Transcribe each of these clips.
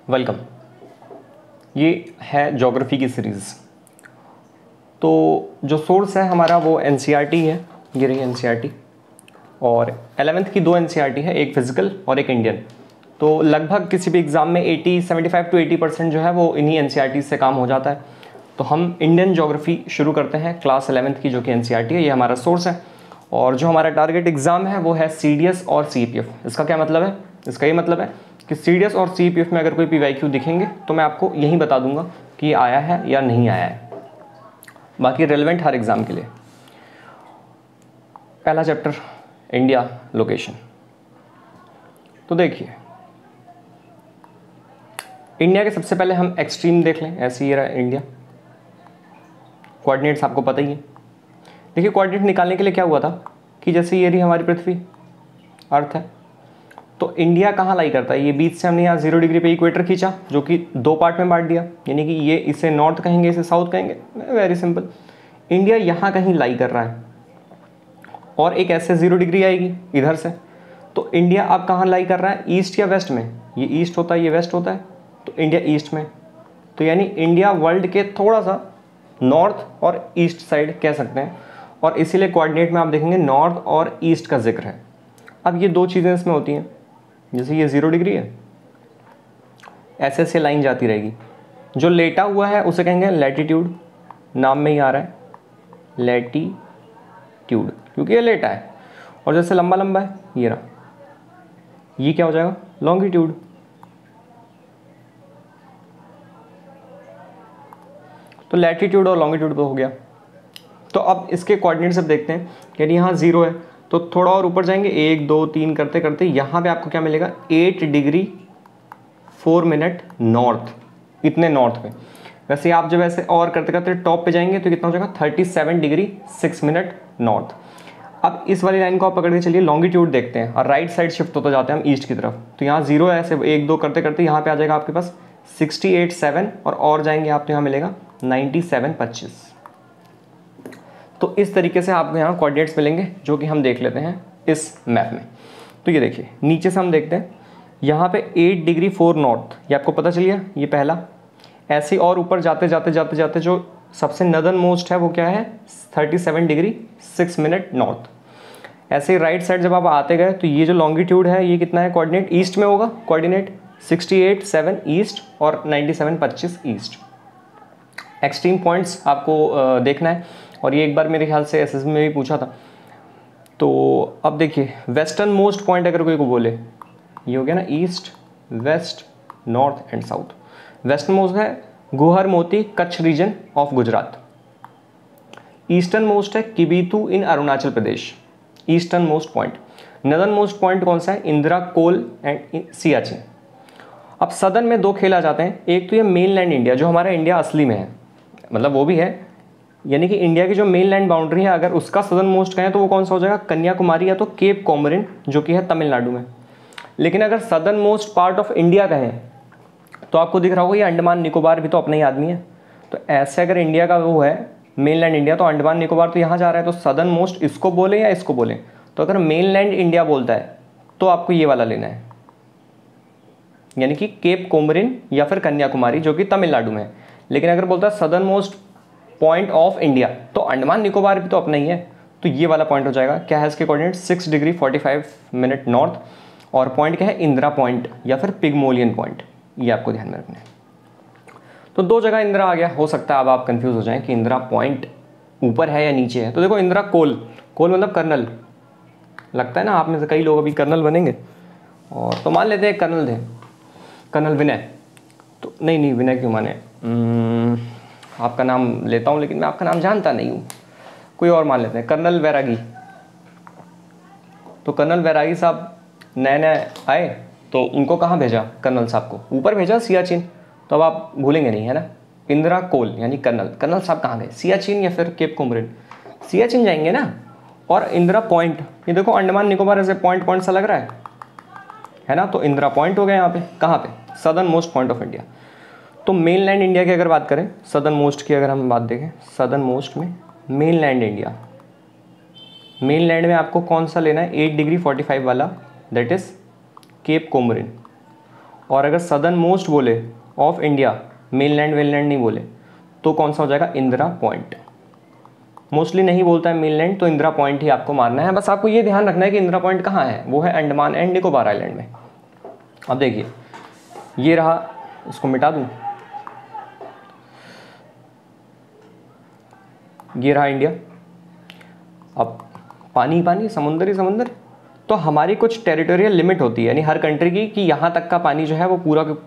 Welcome. ये है geography की सीरीज़। तो जो सोर्स है हमारा वो एनसीईआरटी है, ये रही एनसीईआरटी। और 11th की दो एनसीईआरटी है, एक फिजिकल और एक इंडियन। तो लगभग किसी भी एग्ज़ाम में 75 to 80% जो है वो इन्हीं एनसीईआरटी से काम हो जाता है। तो हम इंडियन ज्योग्राफी शुरू करते हैं क्लास 11th की, जो कि एनसीईआरटी है, ये हमारा सोर्स है। और जो हमारा टारगेट एग्ज़ाम है वो है सीडीएस और सीपीएफ। इसका क्या मतलब है? इसका ये मतलब है कि सीडीएस और सीपीएफ में अगर कोई पीवाईक्यू दिखेंगे तो मैं आपको यही बता दूंगा कि ये आया है या नहीं आया है, बाकी रेलेवेंट हर एग्ज़ाम के लिए। पहला चैप्टर इंडिया लोकेशन। तो देखिए, इंडिया के सबसे पहले हम एक्सट्रीम देख लें। ऐसे ही रहा इंडिया। कोऑर्डिनेट्स आपको पता ही है। देखिए, कोऑर्डिनेट निकालने के लिए क्या हुआ था कि जैसे ये रही हमारी पृथ्वी, अर्थ है, तो इंडिया कहाँ लाई करता है? ये बीच से हमने यहाँ 0 डिग्री पे इक्वेटर खींचा, जो कि दो पार्ट में बांट दिया, यानी कि ये इसे नॉर्थ कहेंगे, इसे साउथ कहेंगे। वेरी सिंपल, इंडिया यहाँ कहीं लाई कर रहा है और एक ऐसे 0 डिग्री आएगी इधर से। तो इंडिया अब कहाँ लाई कर रहा है, ईस्ट या वेस्ट में? ये ईस्ट होता है, ये वेस्ट होता है, तो इंडिया ईस्ट में। तो यानी इंडिया वर्ल्ड के थोड़ा सा नॉर्थ और ईस्ट साइड कह सकते हैं, और इसीलिए कोऑर्डिनेट में आप देखेंगे नॉर्थ और ईस्ट का जिक्र है। अब ये दो चीज़ें इसमें होती हैं, जैसे ये 0 डिग्री है, ऐसे ऐसे लाइन जाती रहेगी। जो लेटा हुआ है उसे कहेंगे लैटिट्यूड, नाम में ही आ रहा है लैटिट्यूड, क्योंकि ये लेटा है। और जैसे लंबा लंबा है, ये रहा, ये क्या हो जाएगा, लॉन्गिट्यूड। तो लैटिट्यूड और लॉन्गिट्यूड तो हो गया। तो अब इसके कोऑर्डिनेट्स अब देखते हैं। यानी यहाँ 0 है, तो थोड़ा और ऊपर जाएंगे, 1 2 3 करते करते यहाँ पे आपको क्या मिलेगा, 8 डिग्री 4 मिनट नॉर्थ, इतने नॉर्थ पे। वैसे आप जब ऐसे और करते करते टॉप पे जाएंगे तो कितना हो जाएगा, 37 डिग्री 6 मिनट नॉर्थ। अब इस वाली लाइन को आप पकड़ के चलिए, लॉन्गिट्यूड देखते हैं और राइट साइड शिफ्ट होते जाते हैं हम ईस्ट की तरफ। तो यहाँ 0 है, ऐसे 1 2 करते करते यहाँ पे आ जाएगा आपके पास 68 7, और जाएंगे आप तो यहाँ मिलेगा 97 25। तो इस तरीके से आपको यहाँ कोऑर्डिनेट्स मिलेंगे, जो कि हम देख लेते हैं इस मैप में। तो ये देखिए, नीचे से हम देखते हैं, यहाँ पे 8 डिग्री 4 नॉर्थ, ये आपको पता चल गया, ये पहला। ऐसे और ऊपर जाते जाते जाते जाते जो सबसे नदर्न मोस्ट है वो क्या है, 37 डिग्री 6 मिनट नॉर्थ। ऐसे ही राइट साइड जब आप आते गए तो ये जो लॉन्गिट्यूड है ये कितना है, कोऑर्डिनेट ईस्ट में होगा, कोऑर्डिनेट 68 7 ईस्ट और 97 25 ईस्ट। एक्सट्रीम पॉइंट्स आपको देखना है, और ये एक बार मेरे ख्याल से एसएसबी में भी पूछा था। तो अब देखिए, वेस्टर्न मोस्ट पॉइंट अगर कोई को बोले, ये हो गया ना east west north and south. Western most है Guhar Moti Kutch region of Gujarat. Eastern most है Kibithu in Arunachal Pradesh, eastern most point. Northern most point कौन सा है, इंदिरा कोल एंड सियाचिन। अब सदर्न में दो खेल आ जाते हैं, एक तो ये मेनलैंड इंडिया, जो हमारा इंडिया असली में है, मतलब वो भी है, यानी कि इंडिया की जो मेन लैंड बाउंड्री है, अगर उसका सदर्न मोस्ट कहें तो वो कौन सा हो जाएगा, कन्याकुमारी या तो केप कोमरिन, जो कि है तमिलनाडु में। लेकिन अगर southern most part of India कहें तो आपको दिख रहा होगा ये अंडमान निकोबार भी तो अपना ही आदमी है। तो ऐसे अगर इंडिया का वो है मेन लैंड इंडिया, तो अंडमान निकोबार तो यहाँ जा रहा है, तो सदर्न मोस्ट इसको बोले या इसको बोले। तो अगर मेन लैंड इंडिया बोलता है तो आपको ये वाला लेना है, यानी कि केप कोमरिन या फिर कन्याकुमारी, जो कि तमिलनाडु में है। लेकिन अगर बोलता है southern most point of India, तो अंडमान निकोबार भी तो अपना ही है, तो ये वाला पॉइंट हो जाएगा। क्या है इसके कोऑर्डिनेट, 6 डिग्री 45 मिनट नॉर्थ, और पॉइंट क्या है, इंदिरा पॉइंट या फिर पिगमोलियन पॉइंट, ये आपको ध्यान में रखना है। तो दो जगह इंदिरा आ गया, हो सकता है अब आप कंफ्यूज हो जाएं कि इंदिरा पॉइंट ऊपर है या नीचे है। तो देखो, इंदिरा कोल, कोल मतलब कर्नल, लगता है ना आप में से कई लोग अभी कर्नल बनेंगे, और तो मान लेते हैं कर्नल थे, कर्नल विनय। तो नहीं विनय क्यों माने, आपका नाम लेता हूँ लेकिन मैं आपका नाम जानता नहीं हूँ, कोई और मान लेते हैं, कर्नल वैरागी। तो कर्नल वैरागी साहब नए नए आए, तो उनको कहाँ भेजा, कर्नल साहब को ऊपर भेजा, सियाचिन। तो अब आप भूलेंगे नहीं, है ना। इंदिरा कोल यानी कर्नल, कर्नल साहब कहाँ गए, सियाचिन या फिर केप कोमरिन, सियाचिन जाएंगे ना। और इंदिरा पॉइंट, ये देखो अंडमान निकोबार ऐसे पॉइंट पॉइंट सा लग रहा है ना। तो इंदिरा पॉइंट हो गया यहाँ पे, कहाँ पे, southern most point of India. तो मेन लैंड इंडिया की अगर बात करें, सदर्न मोस्ट की अगर हम बात देखें, सदर्न मोस्ट में main land India, main land में आपको कौन सा लेना है, 8 डिग्री 45 वाला, दैट इज केप कोमरिन। और अगर सदर्न मोस्ट बोले ऑफ इंडिया, मेनलैंड वेनलैंड नहीं बोले, तो कौन सा हो जाएगा, इंदिरा पॉइंट। मोस्टली नहीं बोलता है मेनलैंड, तो इंदिरा पॉइंट ही आपको मारना है। बस आपको ये ध्यान रखना है कि इंदिरा पॉइंट कहाँ है, वो है अंडमान एंड निकोबार आइलैंड में। अब देखिए ये रहा, इसको मिटा दूँ, ये रहा इंडिया। अब पानी पानी, समुंदर ही समुंदर। तो हमारी कुछ टेरिटोरियल लिमिट होती है, यानी हर कंट्री की, कि यहाँ तक का पानी जो है वो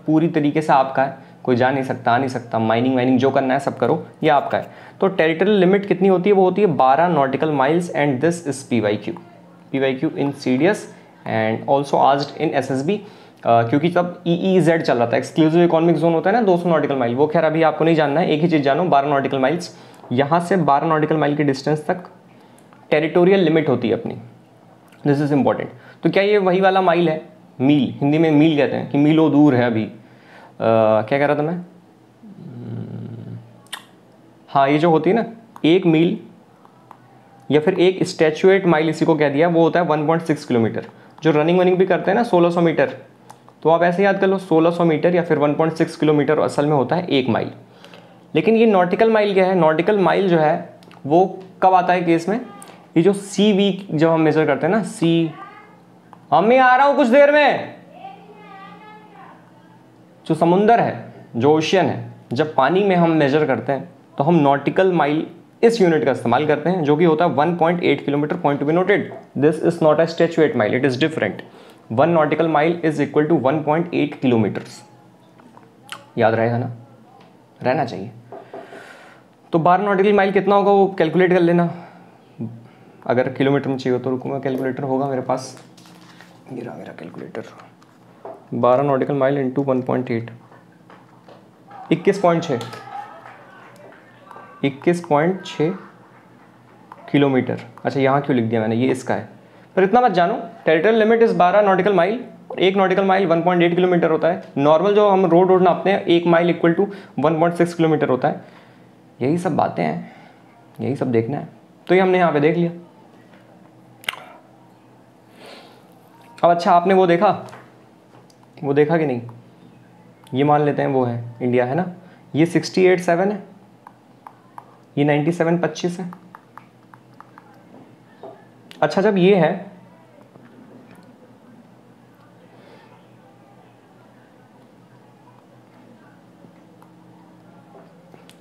पूरी तरीके से आपका है, कोई जा नहीं सकता, आ नहीं सकता, माइनिंग वाइनिंग जो करना है सब करो, ये आपका है। तो टेरिटोरियल लिमिट कितनी होती है, वो होती है 12 nautical miles, and this is PYQ in CDS and also asked in SSB, क्योंकि तब EEZ चल रहा था, एक्सक्लूसिव इकोनॉमिक जोन होता है ना 200 नॉटिकल माइल, वो खैर अभी आपको नहीं जानना है, एक ही चीज़ जानो, 12 नॉटिकल माइल्स। यहाँ से 12 नॉटिकल माइल की डिस्टेंस तक टेरिटोरियल लिमिट होती है अपनी, दिस इज इंपॉर्टेंट। तो क्या ये वही वाला माइल है, मील, हिंदी में मील कहते हैं कि मीलों दूर है अभी, क्या कह रहा था मैं, हाँ ये जो होती है ना 1 मील या फिर 1 स्टैचुएट माइल, इसी को कह दिया, वो होता है 1.6 किलोमीटर। जो रनिंग वनिंग भी करते हैं ना 1600 मीटर, तो आप ऐसे याद कर लो 1600 मीटर या फिर 1.6 किलोमीटर असल में होता है 1 माइल। लेकिन ये नॉटिकल माइल क्या है, नॉटिकल माइल जो है वो कब आता है केस में, ये जो CV जब हम मेजर करते हैं ना, मैं आ रहा हूं कुछ देर में, जो समुंदर है, जो ओशियन है, जब पानी में हम मेजर करते हैं तो हम नॉटिकल माइल इस यूनिट का इस्तेमाल करते हैं, जो कि होता है 1.8 kilometre. Point to be noted, this is not a statute mile, it is different. 1 nautical mile is equal to 1.8 kilometres. याद रहेगा ना, रहना चाहिए। तो 12 नॉटिकल माइल कितना होगा वो कैलकुलेट कर लेना, अगर किलोमीटर में चाहिए तो रुकूंगा, कैलकुलेटर होगा मेरे पास, ये रहा मेरा calculator. 12 nautical mile into 1.8, 21.6 kilometre. अच्छा यहाँ क्यों लिख दिया मैंने, ये इसका है। पर इतना मत जानो, territorial limit is 12 nautical mile, 1 nautical mile 1.8 kilometre होता है। नॉर्मल जो हम रोड नापते हैं 1 माइल इक्वल टू 1.6 किलोमीटर होता है। यही सब बातें हैं, यही सब देखना है, तो ये हमने यहाँ पे देख लिया। अब अच्छा आपने वो देखा कि नहीं, ये मान लेते हैं वो है इंडिया है ना, ये 68.7 है, ये 97.25 है। अच्छा जब ये है,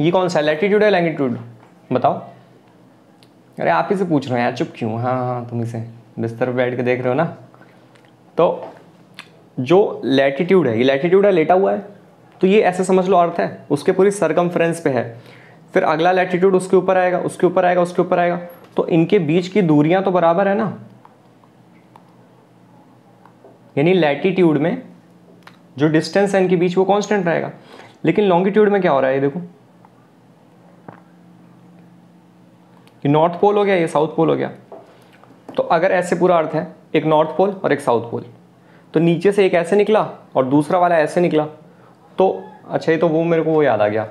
ये कौन सा लैटिट्यूड है लैंगिट्यूड बताओ। अरे आप ही से पूछ रहे हो यार, चुप क्यों, हाँ तुम ही से बिस्तर पर बैठ के देख रहे हो ना। तो जो लैटिट्यूड है, ये लैटिट्यूड है, लेटा हुआ है, तो ये ऐसे समझ लो अर्थ है, उसके पूरी सरकमफ्रेंस पे है। फिर अगला लैटिट्यूड उसके ऊपर आएगा, उसके ऊपर आएगा, उसके ऊपर आएगा, तो इनके बीच की दूरियां तो बराबर है ना, यानी लैटिट्यूड में जो डिस्टेंस है इनके बीच वो कांस्टेंट रहेगा। लेकिन लॉन्गिट्यूड में क्या हो रहा है, ये देखो, ये नॉर्थ पोल हो गया, ये साउथ पोल हो गया। तो अगर ऐसे पूरा अर्थ है, एक नॉर्थ पोल और एक साउथ पोल, तो नीचे से एक ऐसे निकला और दूसरा वाला ऐसे निकला, तो अच्छा ये तो वो मेरे को वो याद आ गया,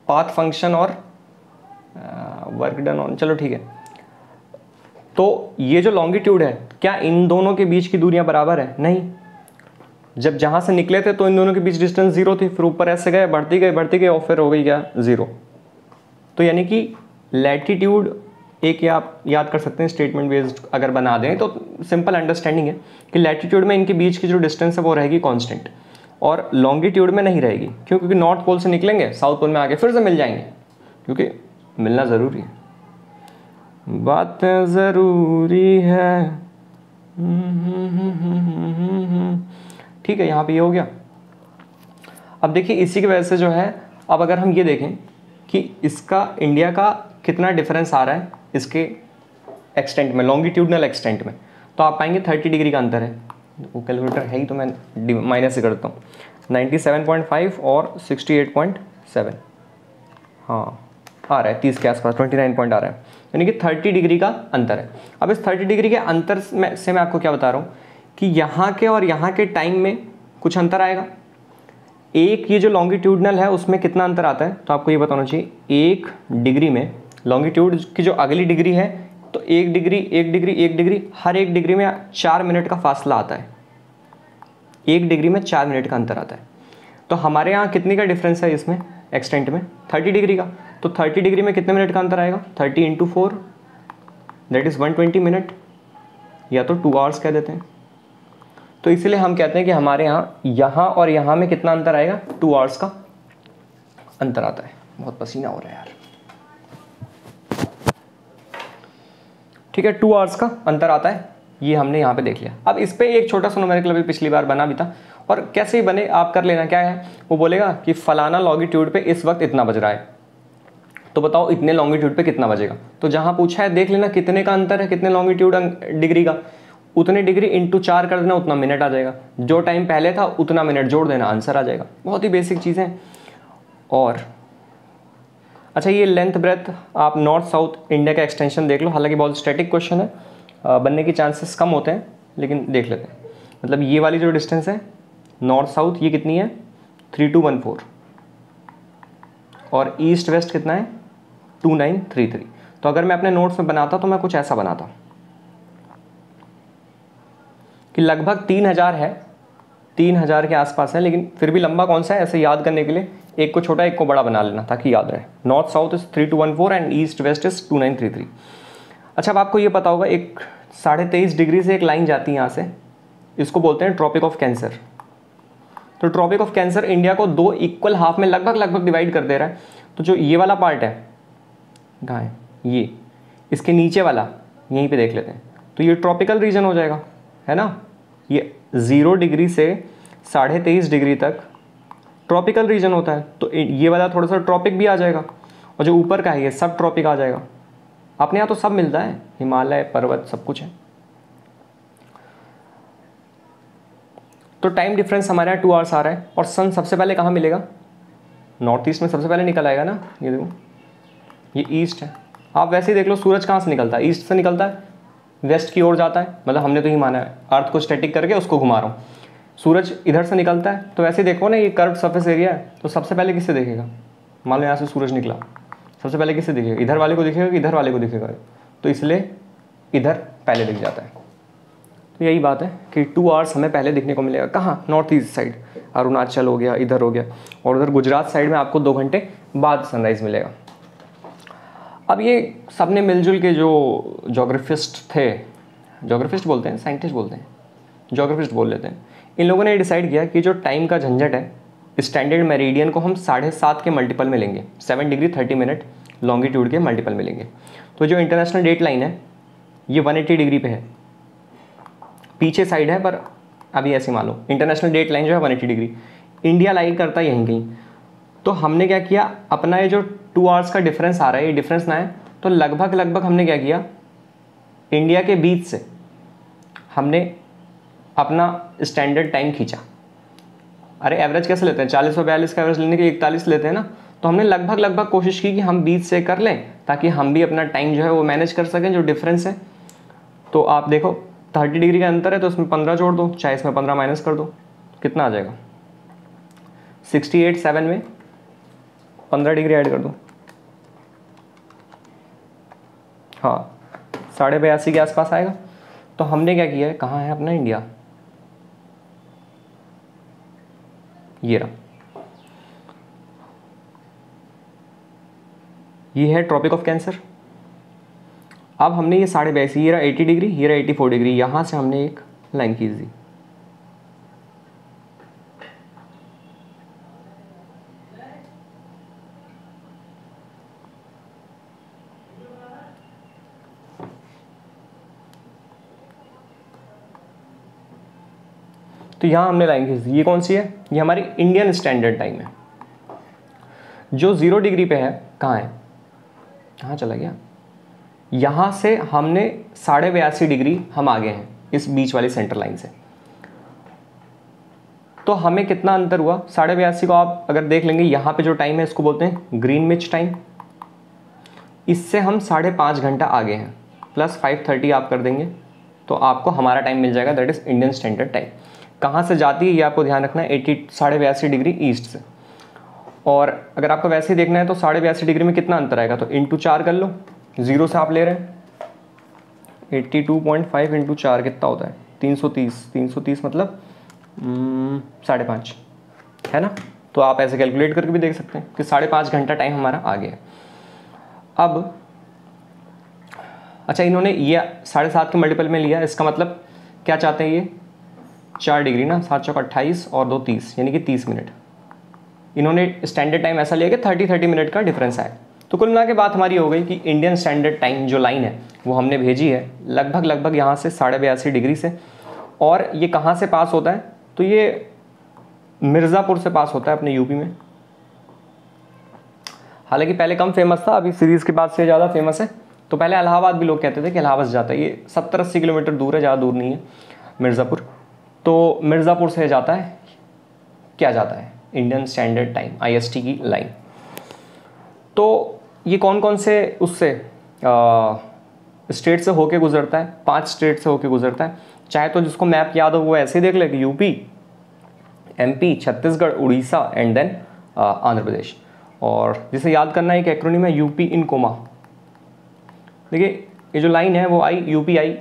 पाथ फंक्शन और वर्क डन ऑन, चलो ठीक है। तो ये जो लॉन्गिट्यूड है, क्या इन दोनों के बीच की दूरियां बराबर है? नहीं। जब जहां से निकले थे तो इन दोनों के बीच डिस्टेंस 0 थी, फिर ऊपर ऐसे गए, बढ़ती गई और फिर हो गई क्या 0। तो यानी कि लैटिट्यूड एक आप याद कर सकते हैं, स्टेटमेंट बेस्ड अगर बना दें तो सिंपल अंडरस्टैंडिंग है कि लैटिट्यूड में इनके बीच की जो डिस्टेंस है वो रहेगी कांस्टेंट, और लॉन्गिट्यूड में नहीं रहेगी। क्यों? क्योंकि नॉर्थ पोल से निकलेंगे, साउथ पोल में आके फिर से मिल जाएंगे, क्योंकि मिलना ज़रूरी है, बातें ज़रूरी है। ठीक है, यहाँ पे ये हो गया। अब देखिए इसी की वजह से जो है, अब अगर हम ये देखें कि इसका इंडिया का कितना डिफरेंस आ रहा है इसके एक्सटेंट में, लॉन्गिट्यूडनल एक्सटेंट में, तो आप पाएंगे 30 डिग्री का अंतर है। वो कैलकुलेटर है ही तो मैं माइनस से करता हूँ, 97.5 और 68.7, हाँ आ रहा है 30 के आसपास, 29 पॉइंट आ रहा है, यानी कि 30 डिग्री का अंतर है। अब इस 30 डिग्री के अंतर से मैं आपको क्या बता रहा हूँ कि यहाँ के और यहाँ के टाइम में कुछ अंतर आएगा। एक ये जो लॉन्गिट्यूडनल है उसमें कितना अंतर आता है, तो आपको ये बताना चाहिए, 1 डिग्री में लॉन्गिट्यूड की जो अगली डिग्री है, तो 1 डिग्री 1 डिग्री 1 डिग्री, हर 1 डिग्री में 4 मिनट का फासला आता है। 1 डिग्री में 4 मिनट का अंतर आता है। तो हमारे यहाँ कितने का डिफरेंस है इसमें एक्सटेंट में, 30 डिग्री का। तो 30 डिग्री में कितने मिनट का अंतर आएगा, 30 × 4 दैट इज़ 120 मिनट, या तो 2 आवर्स कह देते हैं। तो इसलिए हम कहते हैं कि हमारे यहाँ और यहाँ में कितना अंतर आएगा, 2 आवर्स का अंतर आता है। बहुत पसीना हो रहा है यार। ठीक है, 2 आवर्स का अंतर आता है, ये हमने यहाँ पे देख लिया। अब इस पे एक छोटा सा न्यूमेरिकल अभी पिछली बार बना भी था, और कैसे ही बने आप कर लेना। क्या है, वो बोलेगा कि फलाना लॉन्गिट्यूड पे इस वक्त इतना बज रहा है, तो बताओ इतने लॉन्गिट्यूड पे कितना बजेगा। तो जहाँ पूछा है देख लेना कितने का अंतर है, कितने लॉन्गिट्यूड डिग्री का, उतने डिग्री इंटू 4 कर देना, उतना मिनट आ जाएगा। जो टाइम पहले था उतना मिनट जोड़ देना, आंसर आ जाएगा। बहुत ही बेसिक चीज़ें। और अच्छा, ये लेंथ ब्रेथ आप नॉर्थ साउथ इंडिया का एक्सटेंशन देख लो। हालांकि बहुत स्टैटिक क्वेश्चन है, बनने के चांसेस कम होते हैं, लेकिन देख लेते हैं। मतलब ये वाली जो डिस्टेंस है नॉर्थ साउथ, ये कितनी है, 3214, और ईस्ट वेस्ट कितना है, 2933। तो अगर मैं अपने नोट्स में बनाता तो मैं कुछ ऐसा बनाता कि लगभग 3000 है, 3000 के आसपास है, लेकिन फिर भी लंबा कौन सा है, ऐसे याद करने के लिए एक को छोटा एक को बड़ा बना लेना ताकि याद रहे। North south is 3214 and east west is 2933। अच्छा, अब आपको ये पता होगा एक 23.5 डिग्री से एक लाइन जाती है यहाँ से, इसको बोलते हैं ट्रॉपिक ऑफ कैंसर। तो ट्रॉपिक ऑफ कैंसर इंडिया को 2 इक्वल हाफ में लगभग डिवाइड कर दे रहा है। तो जो ये वाला पार्ट है, कहाँ है ये, इसके नीचे वाला यहीं पे देख लेते हैं, तो ये ट्रॉपिकल रीजन हो जाएगा, है ना। ये 0 डिग्री से 23.5 डिग्री तक ट्रॉपिकल रीजन होता है, तो ये वाला थोड़ा सा ट्रॉपिक भी आ जाएगा, और जो ऊपर का है ये सब ट्रॉपिक आ जाएगा। अपने यहाँ तो सब मिलता है, हिमालय पर्वत सब कुछ है। तो टाइम डिफरेंस हमारे यहाँ 2 आवर्स आ रहा है, और सन सबसे पहले कहाँ मिलेगा, नॉर्थ ईस्ट में सबसे पहले निकल आएगा ना। ये देखो, ये ईस्ट है। आप वैसे ही देख लो, सूरज कहाँ से निकलता है, ईस्ट से निकलता है, वेस्ट की ओर जाता है। मतलब हमने तो ही माना है, अर्थ को स्टैटिक करके उसको घुमा रहा हूँ। सूरज इधर से निकलता है, तो वैसे देखो ना, ये कर्व सरफेस एरिया है, तो सबसे पहले किससे दिखेगा, मान लो यहाँ से सूरज निकला, सबसे पहले किससे दिखेगा, इधर वाले को दिखेगा कि इधर वाले को दिखेगा, तो इसलिए इधर पहले दिख जाता है। तो यही बात है कि 2 आवर्स हमें पहले दिखने को मिलेगा। कहाँ, नॉर्थ ईस्ट साइड, अरुणाचल हो गया, इधर हो गया, और उधर गुजरात साइड में आपको 2 घंटे बाद सनराइज़ मिलेगा। अब ये सब ने मिलजुल के, जो जोग्राफिस्ट थे, जोग्राफिस्ट बोलते हैं, साइंटिस्ट बोलते हैं, जोग्राफिस्ट बोल लेते हैं, इन लोगों ने डिसाइड किया कि जो टाइम का झंझट है, स्टैंडर्ड मेरिडियन को हम 7.5 के मल्टीपल में लेंगे, 7 डिग्री 30 मिनट लॉन्गिट्यूड के मल्टीपल में लेंगे। तो जो इंटरनेशनल डेट लाइन है ये 180 डिग्री पे है, पीछे साइड है, पर अभी ऐसे मान लो इंटरनेशनल डेट लाइन जो है 180 डिग्री, इंडिया लाइन करता है यहीं कहीं। तो हमने क्या किया, अपना ये जो 2 आवर्स का डिफरेंस आ रहा है, ये डिफरेंस ना है, तो लगभग हमने क्या किया, इंडिया के बीच से हमने अपना स्टैंडर्ड टाइम खींचा। अरे एवरेज कैसे लेते हैं, 40 और 42 का एवरेज लेने के 41 लेते हैं ना। तो हमने लगभग कोशिश की कि हम बीच से कर लें, ताकि हम भी अपना टाइम जो है वो मैनेज कर सकें, जो डिफरेंस है। तो आप देखो 30 डिग्री का अंतर है, तो उसमें 15 जोड़ दो, चाहे इसमें 15 माइनस कर दो, कितना आ जाएगा, 68, 7 में 15 डिग्री ऐड कर दो, हाँ 82.5 के आसपास आएगा। तो हमने क्या किया है, कहाँ है अपना इंडिया, ये रहा, ये है ट्रॉपिक ऑफ कैंसर। अब हमने ये 82.5, ये रहा 80 डिग्री, ये रहा 84 डिग्री, यहाँ से हमने एक लाइन खींच दी। तो यहाँ हमने लाइन खींच दी। ये कौन सी है, ये हमारी इंडियन स्टैंडर्ड टाइम है। जो 0 डिग्री पे है, कहाँ है, कहाँ चला गया, यहाँ से हमने 82.5 डिग्री हम आगे हैं इस बीच वाली सेंटर लाइन से। तो हमें कितना अंतर हुआ, 82.5 को आप अगर देख लेंगे, यहाँ पे जो टाइम है इसको बोलते हैं ग्रीनविच टाइम, इससे हम 5.5 घंटा आगे हैं, प्लस 5:30 आप कर देंगे तो आपको हमारा टाइम मिल जाएगा, that is Indian standard time. कहाँ से जाती है ये आपको ध्यान रखना है, 82.5 डिग्री ईस्ट से। और अगर आपको वैसे ही देखना है तो 82.5 डिग्री में कितना अंतर आएगा, तो इंटू 4 कर लो, 0 से आप ले रहे हैं, 82.5 इंटू 4 कितना होता है, 330, 330 मतलब 5.5 है ना। तो आप ऐसे कैलकुलेट करके भी देख सकते हैं कि 5.5 घंटा टाइम हमारा आ गया। अब अच्छा, इन्होंने ये 7.5 के मल्टीपल में लिया, इसका मतलब क्या चाहते हैं ये 4 डिग्री ना, 7 चौक 28 और 2 30, यानी कि 30 मिनट। इन्होंने स्टैंडर्ड टाइम ऐसा लिया कि 30 मिनट का डिफरेंस आया। तो कुल मिला के बात हमारी हो गई कि इंडियन स्टैंडर्ड टाइम जो लाइन है वो हमने भेजी है लगभग यहाँ से 82.5 डिग्री से। और ये कहाँ से पास होता है, तो ये मिर्ज़ापुर से पास होता है अपने यूपी में। हालांकि पहले कम फेमस था, अभी सीरीज़ के बाद से ज़्यादा फेमस है। तो पहले इलाहाबाद भी लोग कहते थे कि इलाहाबाद जाता है, ये 70-80 किलोमीटर दूर है, ज़्यादा दूर नहीं है मिर्ज़ापुर। तो मिर्ज़ापुर से जाता है, क्या जाता है इंडियन स्टैंडर्ड टाइम IST की लाइन। तो ये कौन कौन से उससे स्टेट से होके गुजरता है, 5 स्टेट से होके गुजरता है। चाहे तो जिसको मैप याद हो वो ऐसे ही देख ले कि UP, MP, Chhattisgarh, Orissa and then Andhra Pradesh. और जिसे याद करना है एक एक्रोनिम है यूपी इन कोमा। देखिए ये जो लाइन है वो आई, यूपी आई,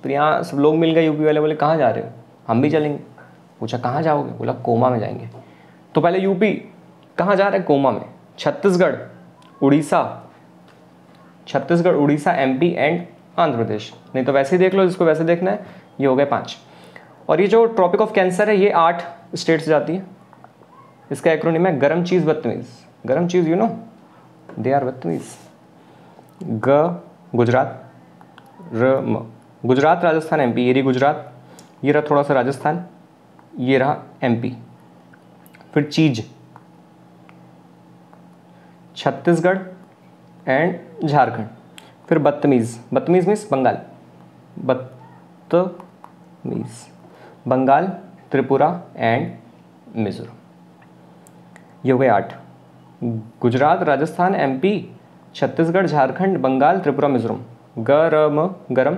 फिर यहाँ सब लोग मिल गए यूपी वाले, बोले कहाँ जा रहे हो, हम भी चलेंगे। पूछा कहाँ जाओगे, बोला कोमा में जाएंगे। तो पहले यूपी कहाँ जा रहे हैं, कोमा में। Chhattisgarh, Orissa, MP and Andhra Pradesh. नहीं तो वैसे ही देख लो, जिसको वैसे देखना है। ये हो गए 5। और ये जो ट्रॉपिक ऑफ कैंसर है ये 8 स्टेट से जाती है। इसका एक्रोनिम है गरम चीज़ बदतमीज़। गरम चीज़, यू नो, दे आर बदतमीज़। गुजरात, गुजरात, राजस्थान, MP। ये रही गुजरात, ये रहा थोड़ा सा राजस्थान, ये रहा MP। फिर चीज, छत्तीसगढ़ एंड झारखंड। फिर बदतमीज़, बदतमीज़ मीन्स बंगाल, बदतमीज़, बंगाल, त्रिपुरा एंड मिजोरम। ये हो गए 8। गुजरात, राजस्थान, MP, छत्तीसगढ़, झारखंड, बंगाल, त्रिपुरा, मिजोरम। गरम,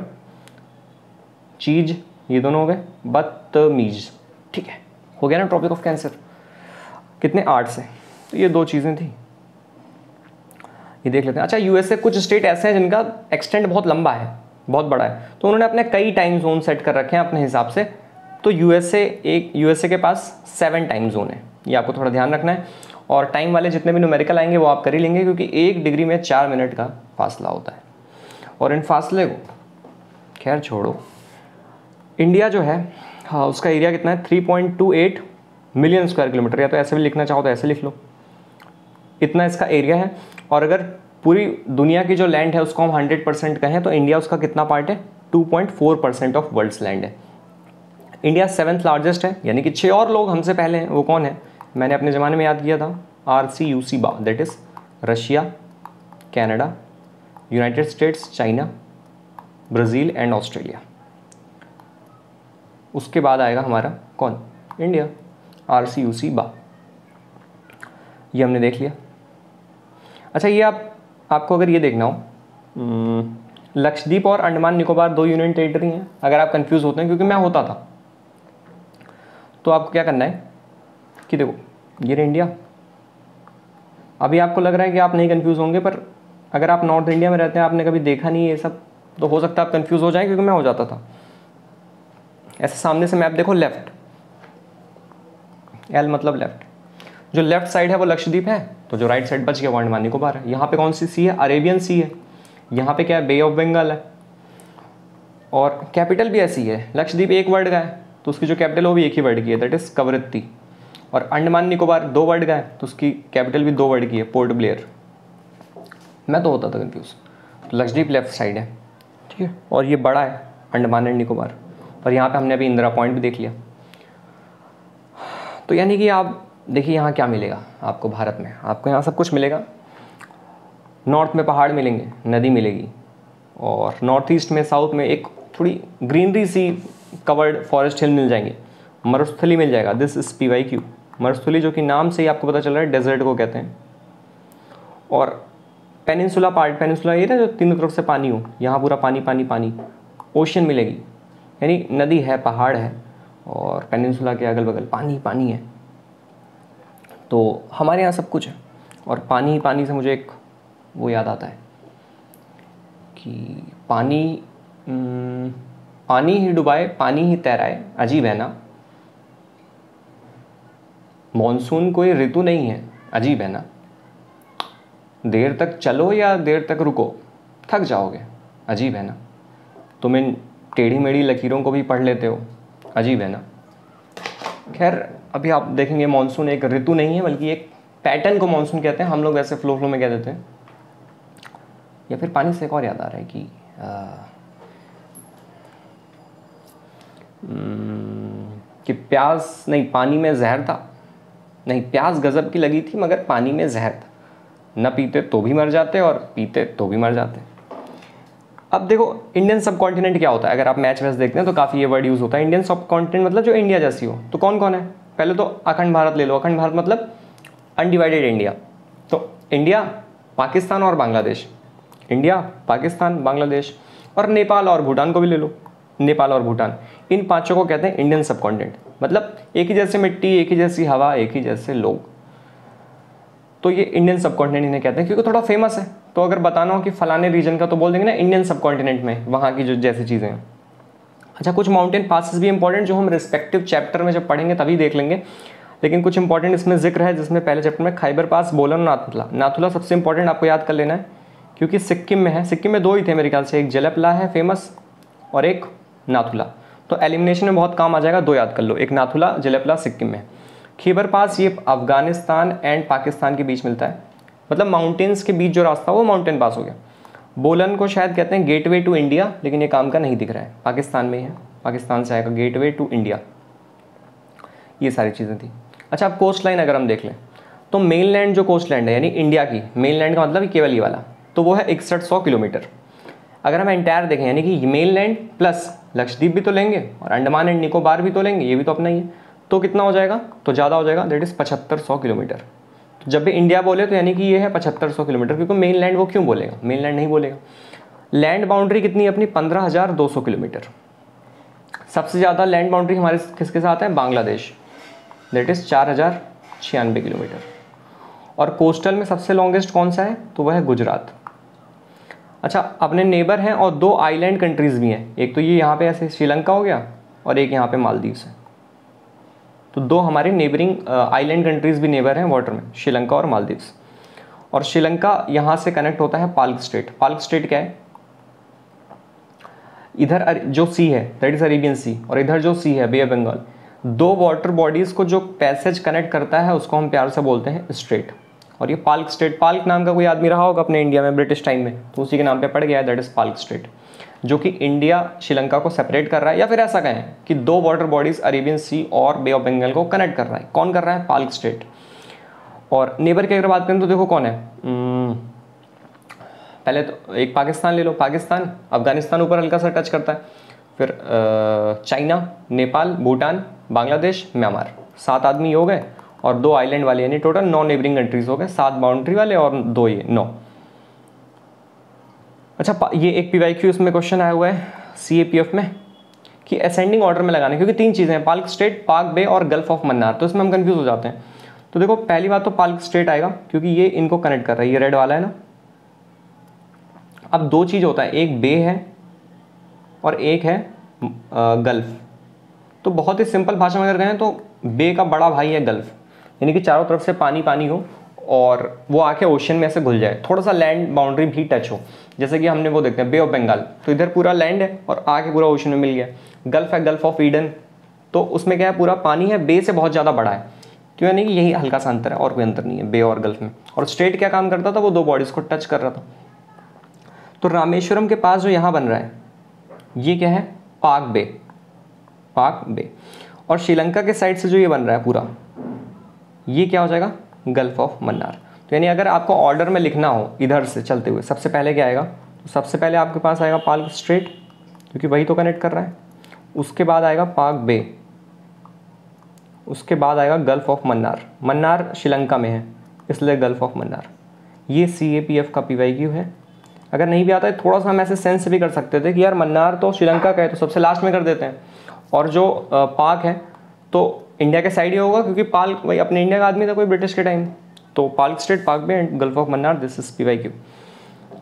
चीज, ये दोनों हो गए। बदतमीज, ठीक है, हो गया ना ट्रॉपिक ऑफ कैंसर। कितने, 8 से। तो ये 2 चीज़ें थी, ये देख लेते हैं। अच्छा, USA कुछ स्टेट ऐसे हैं जिनका एक्सटेंड बहुत लंबा है, बहुत बड़ा है, तो उन्होंने अपने कई टाइम जोन सेट कर रखे हैं अपने हिसाब से। तो USA के पास 7 टाइम जोन है, ये आपको थोड़ा ध्यान रखना है। और टाइम वाले जितने भी न्यूमेरिकल आएंगे वो आप कर ही लेंगे, क्योंकि 1 डिग्री में 4 मिनट का फासला होता है। और इन फासले को खैर छोड़ो, इंडिया जो है हाँ उसका एरिया कितना है, 3.28 मिलियन स्क्वायर किलोमीटर। या तो ऐसे भी लिखना चाहो तो ऐसे लिख लो, इतना इसका एरिया है। और अगर पूरी दुनिया की जो लैंड है उसको हम 100% कहें तो इंडिया उसका कितना पार्ट है, 2.4% ऑफ वर्ल्ड्स लैंड है। इंडिया 7th लार्जेस्ट है, यानी कि 6 और लोग हमसे पहले हैं। वो कौन है, मैंने अपने ज़माने में याद किया था, RCUC बा, that is Russia, Canada, United states, China, Brazil and Australia. उसके बाद आएगा हमारा कौन, इंडिया, RCUC बा। ये हमने देख लिया। अच्छा, ये आपको अगर ये देखना हो, लक्षद्वीप और अंडमान निकोबार 2 यूनियन टेरिटरी हैं। अगर आप कंफ्यूज होते हैं, क्योंकि मैं होता था, तो आपको क्या करना है कि देखो ये रहा इंडिया। अभी आपको लग रहा है कि आप नहीं कंफ्यूज होंगे, पर अगर आप नॉर्थ इंडिया में रहते हैं, आपने कभी देखा नहीं ये सब, तो हो सकता है आप कंफ्यूज हो जाएं, क्योंकि मैं हो जाता था। ऐसे सामने से मैप देखो, लेफ्ट, L मतलब लेफ्ट, जो लेफ्ट साइड है वो लक्षद्वीप है, तो जो राइट साइड बच गया वो अंडमान निकोबार है। यहाँ पे कौन सी सी है, अरेबियन सी है। यहाँ पे क्या है, बे ऑफ बंगाल है। और कैपिटल भी ऐसी है, लक्षद्वीप 1 वर्ड का है तो उसकी जो कैपिटल वो भी 1 ही वर्ड की है, दैट इज़ कवरत्ती। और अंडमान निकोबार 2 वर्ड का है तो उसकी कैपिटल भी 2 वर्ड की है, पोर्ट ब्लेयर। मैं तो होता था कंफ्यूज। तो लक्षद्वीप लेफ्ट साइड है, ठीक है, और ये बड़ा है अंडमान एंड निकोबार। और यहाँ पे हमने अभी इंदिरा पॉइंट भी देख लिया। तो यानी कि आप देखिए यहाँ क्या मिलेगा आपको, भारत में आपको यहाँ सब कुछ मिलेगा। नॉर्थ में पहाड़ मिलेंगे, नदी मिलेगी, और नॉर्थ ईस्ट में, साउथ में एक थोड़ी ग्रीनरी सी कवर्ड फॉरेस्ट हिल मिल जाएंगे। मरुस्थली मिल जाएगा, दिस इज PYQ मरुस्थली, जो कि नाम से ही आपको पता चल रहा है डेजर्ट को कहते हैं। और पेनिनसुला पार्ट, पेनिनसुला ये ना जो तीनों तरफ से पानी हो, यहाँ पूरा पानी पानी पानी, ओशन मिलेगी, यानी नदी है, पहाड़ है, और पेनिनसुला के अगल बगल पानी पानी है। तो हमारे यहाँ सब कुछ है। और पानी ही पानी से मुझे एक वो याद आता है कि पानी ही डुबाए, पानी ही तैराए, अजीब है ना। मॉनसून कोई ऋतु नहीं है, अजीब है ना। देर तक चलो या देर तक रुको, थक जाओगे, अजीब है ना। तुम इन टेढ़ी मेढ़ी लकीरों को भी पढ़ लेते हो, अजीब है ना। खैर अभी आप देखेंगे मॉनसून एक ऋतु नहीं है बल्कि एक पैटर्न को मॉनसून कहते हैं, हम लोग वैसे फ्लो में कह देते हैं। या फिर पानी से एक और याद आ रहा है कि प्यास नहीं, पानी में जहर था, नहीं प्यास गजब की लगी थी मगर पानी में जहर था, न पीते तो भी मर जाते और पीते तो भी मर जाते। अब देखो इंडियन सब कॉन्टिनेंट क्या होता है, अगर आप मैच वैच देखते हैं तो काफ़ी ये वर्ड यूज़ होता है। इंडियन सब कॉन्टिनेंट मतलब जो इंडिया जैसी हो, तो कौन कौन है? पहले तो अखंड भारत ले लो, अखंड भारत मतलब अनडिवाइडेड इंडिया। तो इंडिया, पाकिस्तान और बांग्लादेश, इंडिया, पाकिस्तान, बांग्लादेश, और नेपाल और भूटान को भी ले लो, नेपाल और भूटान, इन पांचों को कहते हैं इंडियन सब कॉन्टिनेंट। मतलब एक ही जैसे मिट्टी, एक ही जैसी हवा, एक ही जैसे लोग, तो ये इंडियन सब कॉन्टिनेंट इन्हें कहते हैं क्योंकि थोड़ा फेमस है। तो अगर बताना हो कि फलाने रीजन का, तो बोल देंगे ना इंडियन सब कॉन्टिनेंट में वहाँ की जो जैसी चीज़ें हैं। अच्छा, कुछ माउंटेन पासेस भी इंपॉर्टेंट जो हम रिस्पेक्टिव चैप्टर में जब पढ़ेंगे तभी देख लेंगे, लेकिन कुछ इंपॉर्टेंट इसमें जिक्र है, जिसमें पहले चैप्टर में खैबर पास, बोलन, नाथुला। नाथुला सबसे इंपॉर्टेंट आपको याद कर लेना है क्योंकि सिक्किम में है। सिक्किम में दो ही थे मेरे ख्याल से, एक जलपला है फेमस और एक नाथुला। तो एलिमिनेशन में बहुत काम आ जाएगा, दो याद कर लो, एक नाथुला, जलपला सिक्किम में। खैबर पास ये अफगानिस्तान एंड पाकिस्तान के बीच मिलता है, मतलब माउंटेन्स के बीच जो रास्ता वो माउंटेन पास हो गया। बोलन को शायद कहते हैं गेटवे टू इंडिया, लेकिन ये काम का नहीं दिख रहा है, पाकिस्तान में ही है, पाकिस्तान से आएगा गेटवे टू इंडिया। ये सारी चीज़ें थी। अच्छा, अब कोस्ट लाइन अगर हम देख लें तो मेन लैंड जो कोस्ट लैंड है यानी इंडिया की मेन लैंड का मतलब केवल ये वाला, तो वो है 6100 किलोमीटर। अगर हम एंटायर देखें यानी कि मेन लैंड प्लस लक्षद्वीप भी तो लेंगे और अंडमान एंड निकोबार भी तो लेंगे, ये भी तो अपना ही है, तो कितना हो जाएगा? तो ज़्यादा हो जाएगा, दैट इज़ 7500 किलोमीटर। तो जब भी इंडिया बोले तो यानी कि ये है 7500 किलोमीटर, क्योंकि मेन लैंड वो क्यों बोलेगा, मेन लैंड नहीं बोलेगा। लैंड बाउंड्री कितनी है अपनी? 15200 किलोमीटर। सबसे ज़्यादा लैंड बाउंड्री हमारे किसके साथ है? Bangladesh, that is 4096 kilometre. और कोस्टल में सबसे लॉन्गेस्ट कौन सा है? तो वह है गुजरात। अच्छा, अपने नेबर हैं और दो आइलैंड कंट्रीज़ भी हैं, एक तो ये यहाँ पे ऐसे श्रीलंका हो गया और एक यहाँ पे मालदीव्स है। तो दो हमारे नेबरिंग आइलैंड कंट्रीज़ भी नेबर हैं वाटर में, श्रीलंका और मालदीव्स। और श्रीलंका यहाँ से कनेक्ट होता है पाल्क स्ट्रेट। पाल्क स्ट्रेट क्या है? इधर जो सी है दैट इज़ अरेबियन सी, और इधर जो सी है बे ऑफ बंगाल, दो वाटर बॉडीज़ को जो पैसेज कनेक्ट करता है उसको हम प्यार से बोलते हैं स्ट्रेट। और ये पाल्क स्ट्रेट, पाल्क नाम का कोई आदमी रहा होगा अपने इंडिया में ब्रिटिश टाइम में, तो उसी के नाम पे पड़ गया है, दैट इज़ पाल्क स्ट्रेट, जो कि इंडिया श्रीलंका को सेपरेट कर रहा है, या फिर ऐसा कहें कि दो वाटर बॉडीज़ अरेबियन सी और बे ऑफ बंगाल को कनेक्ट कर रहा है। कौन कर रहा है? पाल्क स्ट्रेट। और नेबर की अगर बात करें तो देखो कौन है, पहले तो एक पाकिस्तान ले लो, पाकिस्तान, अफगानिस्तान ऊपर हल्का सा टच करता है, फिर चाइना, नेपाल, भूटान, बांग्लादेश, म्यांमार, 7 आदमी हो गए, और दो आइलैंड वाले यानी टोटल 9 नेबरिंग कंट्रीज हो गए, 7 बाउंड्री वाले और 2 ये 9। अच्छा, ये एक PYQ इसमें क्वेश्चन आया हुआ है CAPF में कि असेंडिंग ऑर्डर में लगाने, क्योंकि 3 चीज़ें हैं, पाल्क स्ट्रेट, पाक बे और गल्फ ऑफ मन्नार, तो इसमें हम कंफ्यूज हो जाते हैं। तो देखो पहली बात तो पाल्क स्ट्रेट आएगा क्योंकि ये इनको कनेक्ट कर रहा है, ये रेड वाला है ना। अब दो चीज़ होता है, एक बे है और एक है गल्फ। तो बहुत ही सिंपल भाषा में अगर कहें तो बे का बड़ा भाई है गल्फ, यानी कि चारों तरफ से पानी पानी हो और वो आके ओशन में ऐसे घुल जाए, थोड़ा सा लैंड बाउंड्री भी टच हो, जैसे कि हमने वो देखते हैं बे ऑफ बंगाल, तो इधर पूरा लैंड है और आके पूरा ओशन में मिल गया। गल्फ है, गल्फ ऑफ ईडन, तो उसमें क्या है, पूरा पानी है, बे से बहुत ज़्यादा बड़ा है, तो यानी कि यही हल्का सा अंतर है और कोई अंतर नहीं है बे और गल्फ में। और स्ट्रेट क्या काम करता था, वो दो बॉडीज़ को टच कर रहा था। तो रामेश्वरम के पास जो यहाँ बन रहा है ये क्या है? पाक बे, पाक बे। और श्रीलंका के साइड से जो ये बन रहा है पूरा, ये क्या हो जाएगा? Gulf of Mannar. तो यानी अगर आपको ऑर्डर में लिखना हो इधर से चलते हुए, सबसे पहले क्या आएगा? तो सबसे पहले आपके पास आएगा पाल्क स्ट्रेट, क्योंकि वही तो कनेक्ट कर रहा है। उसके बाद आएगा पाक बे, उसके बाद आएगा गल्फ ऑफ मन्नार। मन्नार श्रीलंका में है इसलिए गल्फ ऑफ मन्नार। ये CAPF का PYQ है। अगर नहीं भी आता है थोड़ा सा हम ऐसे सेंस भी कर सकते थे कि यार मन्नार तो श्रीलंका का है तो सबसे लास्ट में कर देते हैं, और जो पाक है तो इंडिया के साइड ही होगा, क्योंकि पाल्क भाई अपने इंडिया का आदमी था कोई ब्रिटिश के टाइम। तो Palk strait, Palk bay and gulf of Mannar, this is PYQ।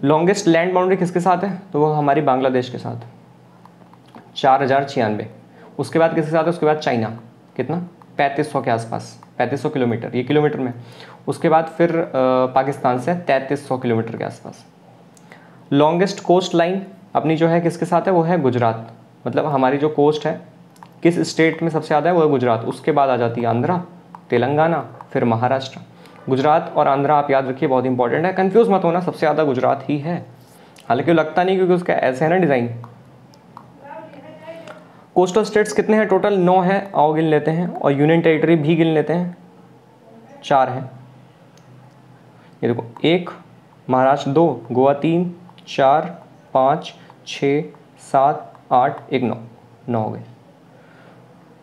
Longest land boundary किसके साथ है? तो वो हमारी बांग्लादेश के साथ, 4096। उसके बाद किसके साथ है? उसके बाद चाइना, कितना? 3500 के आसपास, 3500 किलोमीटर, ये किलोमीटर में। उसके बाद फिर पाकिस्तान से 3300 किलोमीटर के आसपास। लॉन्गेस्ट कोस्ट लाइन अपनी जो है किसके साथ है, वो है गुजरात। मतलब हमारी जो कोस्ट है किस स्टेट में सबसे ज़्यादा है, वो है गुजरात। उसके बाद आ जाती है आंध्रा, तेलंगाना, फिर महाराष्ट्र। गुजरात और आंध्रा आप याद रखिए, बहुत इंपॉर्टेंट है, कंफ्यूज मत होना, सबसे ज़्यादा गुजरात ही है। हालांकि वो लगता नहीं क्योंकि उसका ऐसे है ना डिज़ाइन। कोस्टल स्टेट्स कितने हैं टोटल, 9 है, आओ गिन लेते हैं। और यूनियन टेरिटरी भी गिन लेते हैं, 4 हैं। ये देखो, 1 महाराष्ट्र, 2 गोवा, 3 4 5 6 7 8 1 9 हो गए।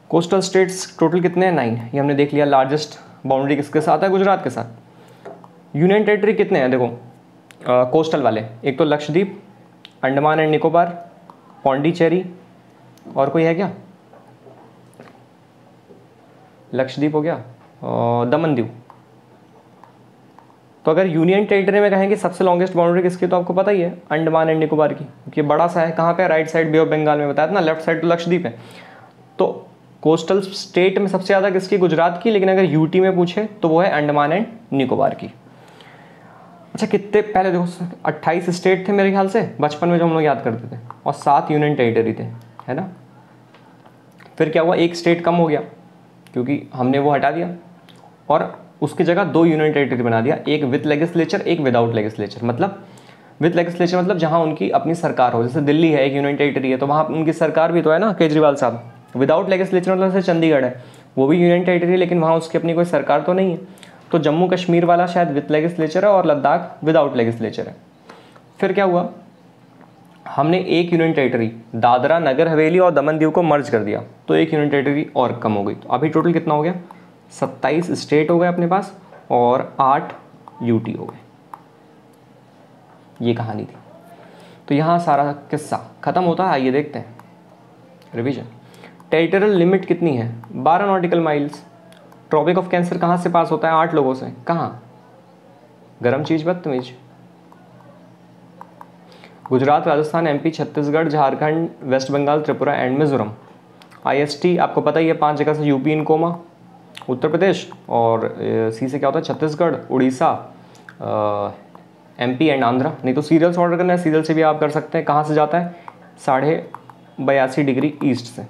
कोस्टल स्टेट्स टोटल कितने हैं, 9। ये हमने देख लिया। लार्जेस्ट बाउंड्री किसके साथ है, गुजरात के साथ। यूनियन टेरिटरी कितने हैं देखो, कोस्टल वाले, एक तो लक्षद्वीप, अंडमान एंड निकोबार, पौंडीचेरी, और कोई है क्या, लक्षद्वीप हो गया, दमन दीव। तो अगर यूनियन टेरिटरी में कहेंगे सबसे लॉन्गेस्ट बाउंड्री किसकी, तो आपको पता ही है अंडमान एंड निकोबार की, क्योंकि बड़ा सा है। कहाँ पे, right side bay of Bengal में, बताया था ना, लेफ्ट साइड तो लक्षद्वीप है। तो कोस्टल स्टेट में सबसे ज़्यादा किसकी, गुजरात की। लेकिन अगर यूटी में पूछे तो वो है अंडमान एंड निकोबार की। अच्छा, कितने पहले देखो, 28 स्टेट थे मेरे ख्याल से बचपन में जो हम लोग याद करते थे, और 7 यूनियन टेरिटरी थे, है ना। फिर क्या हुआ, एक स्टेट कम हो गया क्योंकि हमने वो हटा दिया, और उसकी जगह 2 यूनियन टेरिटरी बना दिया, एक विद लेजिस्लेचर, एक विदाउट लेजिस्लेचर। मतलब विद लेजिस्लेचर मतलब जहाँ उनकी अपनी सरकार हो, जैसे दिल्ली है एक यूनियन टेरिटरी है, तो वहाँ उनकी सरकार भी तो है ना, केजरीवाल साहब। विदाउट लेजिस्लेचर मतलब जैसे चंडीगढ़ है, वो भी यूनियन टेरिटरी, लेकिन वहाँ उसकी अपनी कोई सरकार तो नहीं है। तो जम्मू कश्मीर वाला शायद विद लेजिस्लेचर है और लद्दाख विदाउट लेजिस्लेचर है। फिर क्या हुआ, हमने एक यूनियन टेरिटरी दादरा नगर हवेली और दमन दीव को मर्ज कर दिया, तो एक यूनियन टेरिटरी और कम हो गई। तो अभी टोटल कितना हो गया, 27 स्टेट हो गए अपने पास और 8 यूटी हो गए। ये कहानी थी। तो यहाँ सारा किस्सा खत्म होता है। आइए देखते हैं रिवीजन। टेरिटोरियल लिमिट कितनी है, 12 nautical miles. Tropic of cancer कहाँ से पास होता है, 8 लोगों से। कहाँ, गर्म चीज़ बदतमीज। Gujarat, Rajasthan, MP, Chhattisgarh, Jharkhand, west Bengal, Tripura and Mizoram. IST आपको पता ही है, 5 जगह से, UP in coma, Uttar Pradesh, और सी से क्या होता है, छत्तीसगढ़, उड़ीसा, एमपी एंड आंध्रा। नहीं तो सीरियल से ऑर्डर करना है, सीरियल से भी आप कर सकते हैं। कहाँ से जाता है, 82.5 डिग्री ईस्ट से।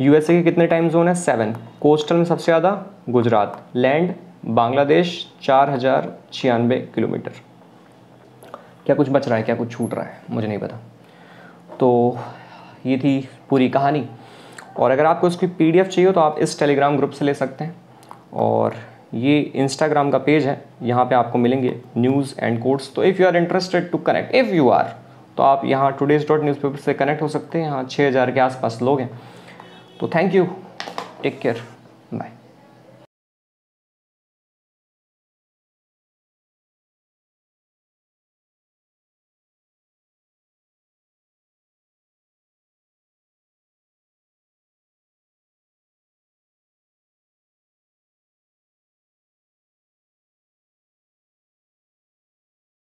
यूएसए के कितने टाइम जोन है, 7। कोस्टल में सबसे ज़्यादा गुजरात, लैंड बांग्लादेश 4096 किलोमीटर। क्या कुछ बच रहा है, क्या कुछ छूट रहा है, मुझे नहीं पता। तो ये थी पूरी कहानी। और अगर आपको इसकी पीडीएफ चाहिए तो आप इस टेलीग्राम ग्रुप से ले सकते हैं, और ये इंस्टाग्राम का पेज है, यहाँ पे आपको मिलेंगे न्यूज़ एंड कोट्स। तो if you are interested to connect, if you are, तो आप यहाँ today's.newspaper से कनेक्ट हो सकते हैं। यहाँ 6000 के आसपास लोग हैं। तो थैंक यू, टेक केयर।